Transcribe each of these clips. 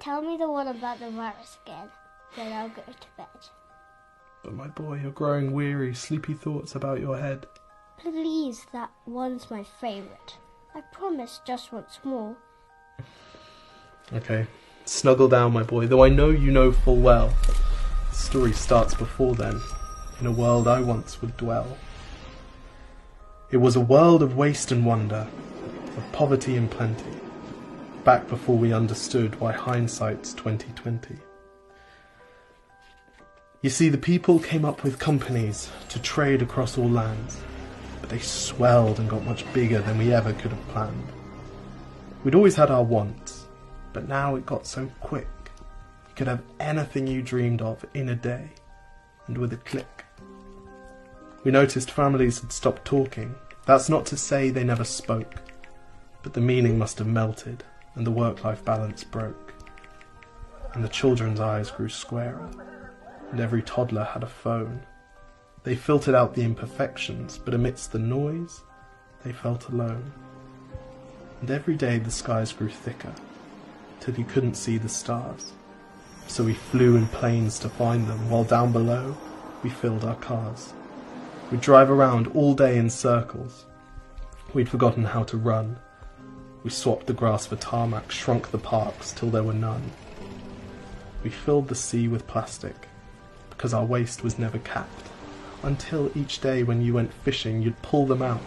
Tell me the one about the virus again, then I'll go to bed. But my boy, you're growing weary, sleepy thoughts about your head. Please, that one's my favourite. I promise just once more. Okay, snuggle down, my boy, though I know you know full well. The story starts before then, in a world I once would dwell. It was a world of waste and wonder, of poverty and plenty, back before we understood why hindsight's 2020. You see, the people came up with companies to trade across all lands, but they swelled and got much bigger than we ever could have planned. We'd always had our wants, but now it got so quick. You could have anything you dreamed of in a day, and with a click. We noticed families had stopped talking. That's not to say they never spoke, but the meaning must have melted, and the work-life balance broke. And the children's eyes grew squarer, and every toddler had a phone. They filtered out the imperfections, but amidst the noise, they felt alone. And every day the skies grew thicker, till you couldn't see the stars. So we flew in planes to find them, while down below we filled our cars. We'd drive around all day in circles. We'd forgotten how to run. We swapped the grass for tarmac, shrunk the parks till there were none. We filled the sea with plastic, because our waste was never capped, until each day when you went fishing you'd pull them out,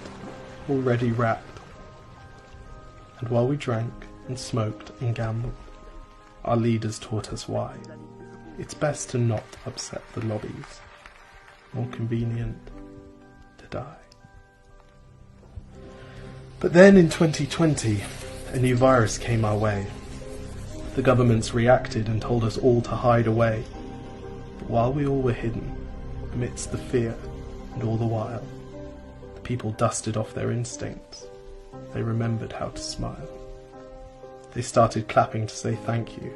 already wrapped. And while we drank and smoked and gambled, our leaders taught us why. It's best to not upset the lobbies. More convenient to die. But then in 2020, a new virus came our way. The governments reacted and told us all to hide away. But while we all were hidden, amidst the fear and all the while, the people dusted off their instincts. They remembered how to smile. They started clapping to say thank you,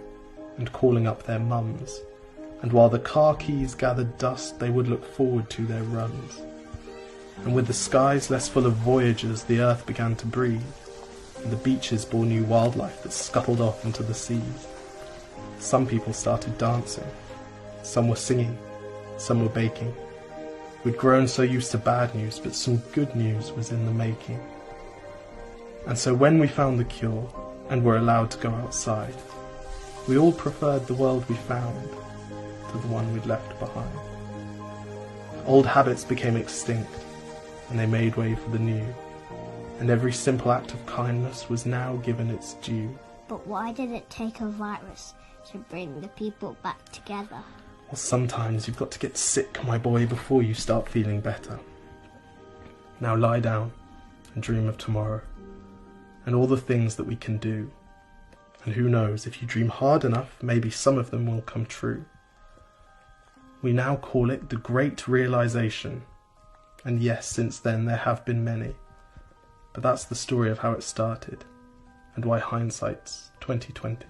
and calling up their mums. And while the car keys gathered dust, they would look forward to their runs. And with the skies less full of voyagers, the earth began to breathe, and the beaches bore new wildlife that scuttled off into the seas. Some people started dancing, some were singing, some were baking. We'd grown so used to bad news, but some good news was in the making. And so when we found the cure, and were allowed to go outside, we all preferred the world we found to the one we'd left behind. Old habits became extinct, and they made way for the new, and every simple act of kindness was now given its due. But why did it take a virus to bring the people back together? Well, sometimes you've got to get sick, my boy, before you start feeling better. Now lie down and dream of tomorrow, and all the things that we can do. And who knows, if you dream hard enough, maybe some of them will come true. We now call it the Great Realization. And yes, since then there have been many. But that's the story of how it started, and why hindsight's 2020.